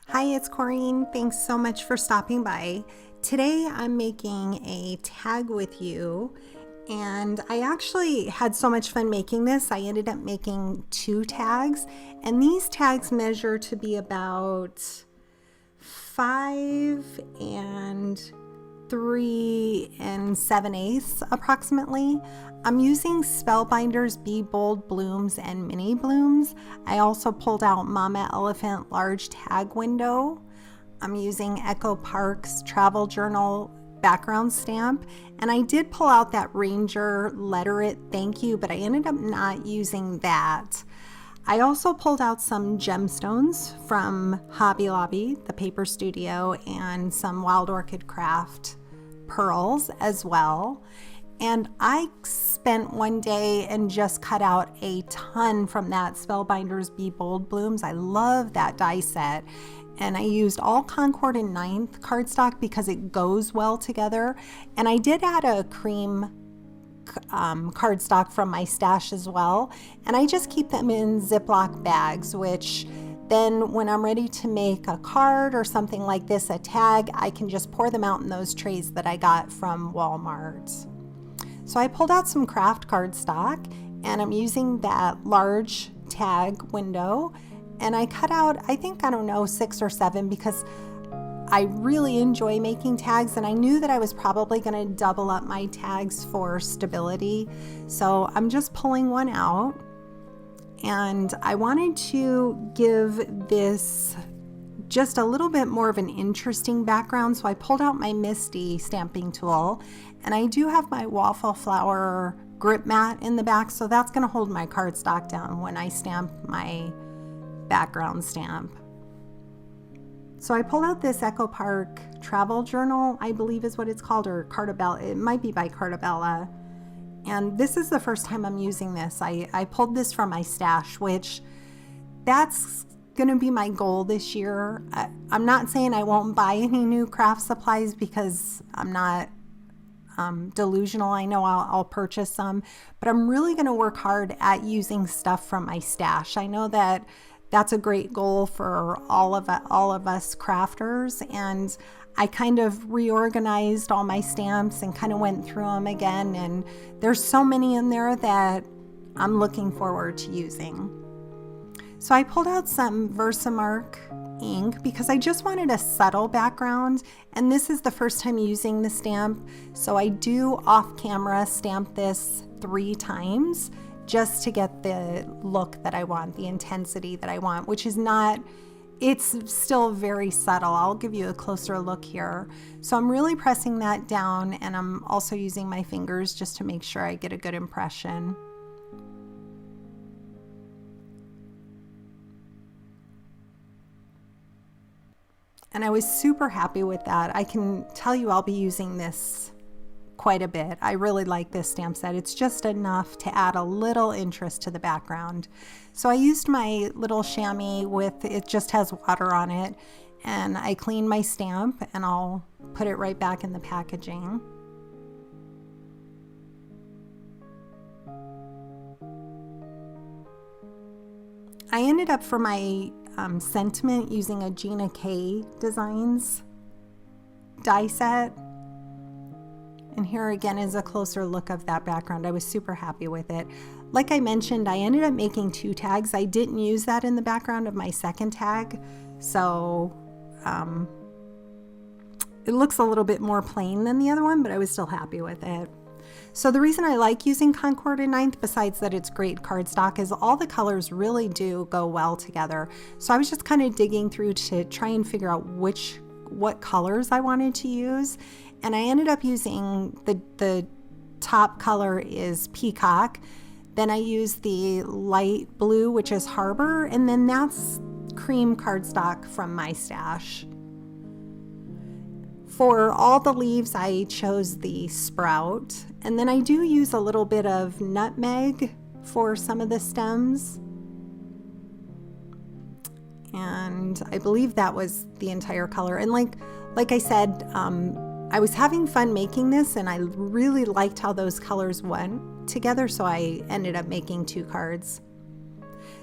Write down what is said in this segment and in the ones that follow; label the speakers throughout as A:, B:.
A: Hi, it's Corrine. Thanks so much for stopping by. Today I'm making a tag with you, and I actually had so much fun making this. I ended up making 2 tags, and these tags measure to be about 5 and 3 7/8 approximately. I'm using Spellbinders Be Bold Blooms and Mini Blooms. I also pulled out Mama Elephant Large Tag Window. I'm using Echo Park's Travel Journal background stamp, and I did pull out that Ranger Letter It Thank You, but I ended up not using that. I also pulled out some gemstones from Hobby Lobby, the paper studio, and some Wild Orchid Craft pearls as well. And I spent one day and just cut out a ton from that Spellbinders Be Bold Blooms. I love that die set. And I used all Concord and 9th cardstock because it goes well together. And I did add a cream cardstock from my stash as well. And I just keep them in Ziploc bags, which then when I'm ready to make a card or something like this, a tag, I can just pour them out in those trays that I got from Walmart. So I pulled out some craft cardstock, and I'm using that large tag window, and I cut out, I think, 6 or 7, because I really enjoy making tags, and I knew that I was probably going to double up my tags for stability. So I'm just pulling one out, and I wanted to give this just a little bit more of an interesting background, so I pulled out my Misty stamping tool, and I do have my waffle flower grip mat in the back, so that's going to hold my cardstock down when I stamp my background stamp. So I pulled out this Echo Park Travel Journal, I believe is what it's called, or Cartabella. It might be by Cartabella. And this is the first time I'm using this. I pulled this from my stash, which that's going to be my goal this year. I'm not saying I won't buy any new craft supplies because I'm not delusional. I know I'll purchase some, but I'm really going to work hard at using stuff from my stash. I know that that's a great goal for all of us crafters, and I kind of reorganized all my stamps and kind of went through them again, and there's so many in there that I'm looking forward to using. So I pulled out some Versamark ink because I just wanted a subtle background, and this is the first time using the stamp, so I do off camera stamp this 3 times just to get the look that I want, the intensity that I want, which is not, it's still very subtle. I'll give you a closer look here. So I'm really pressing that down, and I'm also using my fingers just to make sure I get a good impression. And I was super happy with that. I can tell you I'll be using this quite a bit. I really like this stamp set. It's just enough to add a little interest to the background. So I used my little chamois with, it just has water on it, and I cleaned my stamp, and I'll put it right back in the packaging. I ended up for my sentiment using a Gina K Designs die set, and here again is a closer look of that background. I was super happy with it. Like I mentioned, I ended up making 2 tags. I didn't use that in the background of my second tag, so it looks a little bit more plain than the other one, but I was still happy with it. So the reason I like using Concord and 9th, besides that it's great cardstock, is all the colors really do go well together. So I was just kind of digging through to try and figure out what colors I wanted to use. And I ended up using the top color is Peacock. Then I used the light blue, which is Harbor. And then that's cream cardstock from my stash. For all the leaves, I chose the Sprout, and then I do use a little bit of Nutmeg for some of the stems, and I believe that was the entire color. And like I said, I was having fun making this, and I really liked how those colors went together, so I ended up making 2 cards.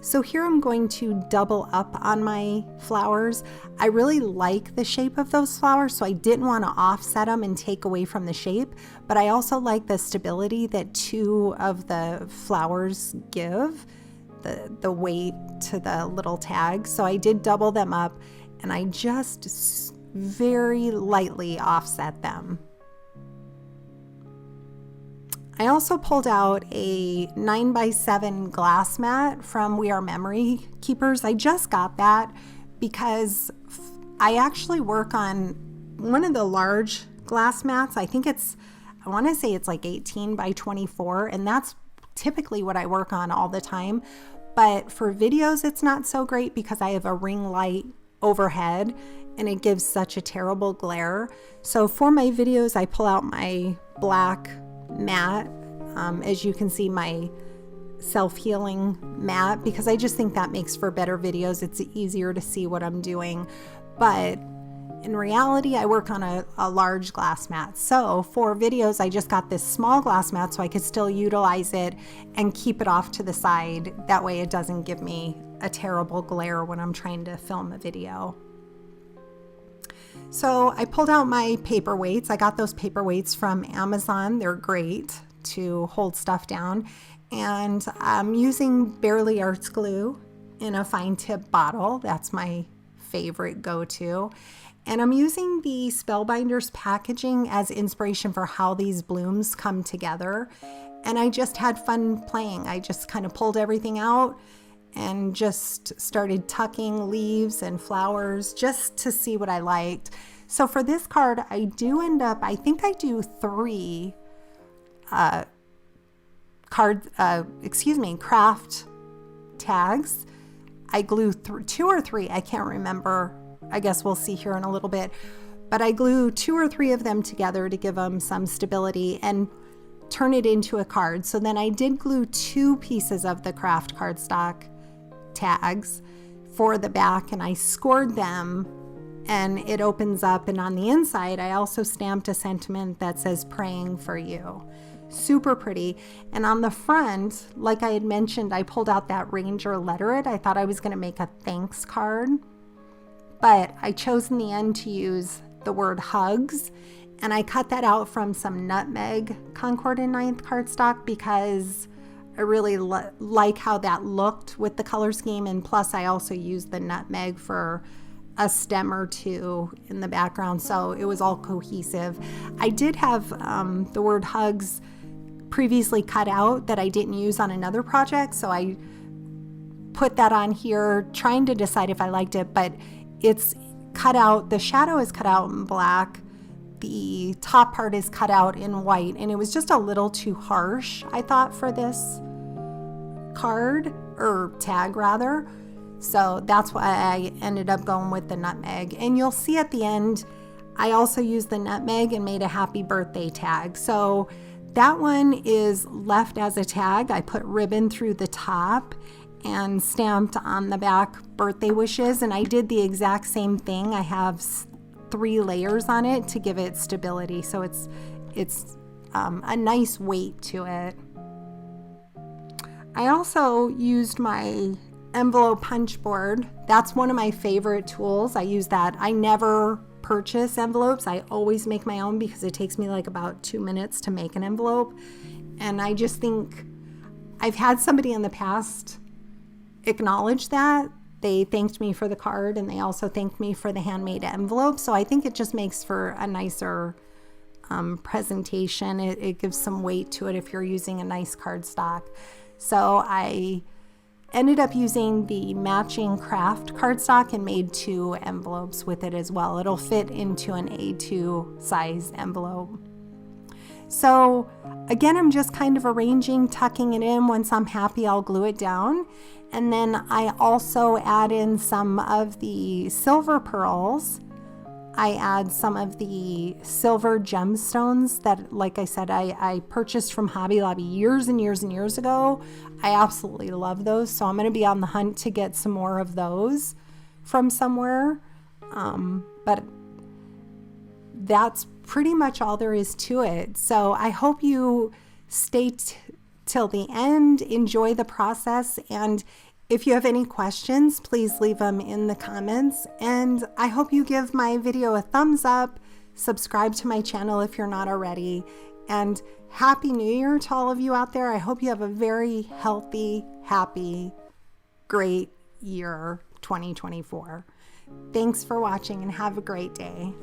A: So here I'm going to double up on my flowers. I really like the shape of those flowers, so I didn't want to offset them and take away from the shape, but I also like the stability that two of the flowers give, the weight to the little tag. So I did double them up, and I just very lightly offset them. I also pulled out a 9x7 glass mat from We Are Memory Keepers. I just got that because I actually work on one of the large glass mats. I want to say it's like 18x24, and that's typically what I work on all the time. But for videos, it's not so great because I have a ring light overhead and it gives such a terrible glare. So for my videos, I pull out my black mat, as you can see, my self-healing mat, because I just think that makes for better videos. It's easier to see what I'm doing. But in reality, I work on a large glass mat. So for videos, I just got this small glass mat so I could still utilize it and keep it off to the side. That way it doesn't give me a terrible glare when I'm trying to film a video. So I pulled out my paperweights. I got those paperweights from Amazon. They're great to hold stuff down. And I'm using Barely Arts glue in a fine tip bottle. That's my favorite go-to. And I'm using the Spellbinders packaging as inspiration for how these blooms come together. And I just had fun playing. I just kind of pulled everything out and just started tucking leaves and flowers just to see what I liked. So for this card, I do end up, I think I do 3 craft tags. I glue 2 or 3, I can't remember. I guess we'll see here in a little bit. But I glue 2 or 3 of them together to give them some stability and turn it into a card. So then I did glue 2 pieces of the craft cardstock tags for the back, and I scored them, and it opens up, and on the inside I also stamped a sentiment that says "Praying for You." Super pretty. And on the front, like I had mentioned, I pulled out that Ranger Lettered. I thought I was going to make a thanks card, but I chose in the end to use the word hugs, and I cut that out from some Nutmeg Concord and 9th cardstock because I really like how that looked with the color scheme, and plus I also used the nutmeg for a stem or 2 in the background, so it was all cohesive. I did have the word hugs previously cut out that I didn't use on another project, so I put that on here trying to decide if I liked it, but it's cut out, the shadow is cut out in black, the top part is cut out in white, and it was just a little too harsh, I thought, for this card, or tag rather. So that's why I ended up going with the nutmeg. And you'll see at the end, I also used the nutmeg and made a happy birthday tag. So that one is left as a tag. I put ribbon through the top and stamped on the back birthday wishes, and I did the exact same thing. I have 3 layers on it to give it stability, so it's a nice weight to it. I also used my envelope punch board. That's one of my favorite tools. I use that. I never purchase envelopes. I always make my own because it takes me like about 2 minutes to make an envelope. And I just think I've had somebody in the past acknowledge that. They thanked me for the card, and they also thanked me for the handmade envelope. So I think it just makes for a nicer presentation. It gives some weight to it if you're using a nice cardstock. So I ended up using the matching craft cardstock and made 2 envelopes with it as well. It'll fit into an A2 size envelope. So again, I'm just kind of arranging, tucking it in. Once I'm happy, I'll glue it down. And then I also add in some of the silver pearls. I add some of the silver gemstones that, like I said, I purchased from Hobby Lobby years and years and years ago. I absolutely love those, so I'm going to be on the hunt to get some more of those from somewhere. But that's pretty much all there is to it. So I hope you stay till the end, enjoy the process, and If you have any questions, please leave them in the comments, and I hope you give my video a thumbs up, subscribe to my channel if you're not already, and Happy New Year to all of you out there. I hope you have a very healthy, happy, great year 2024. Thanks for watching and have a great day.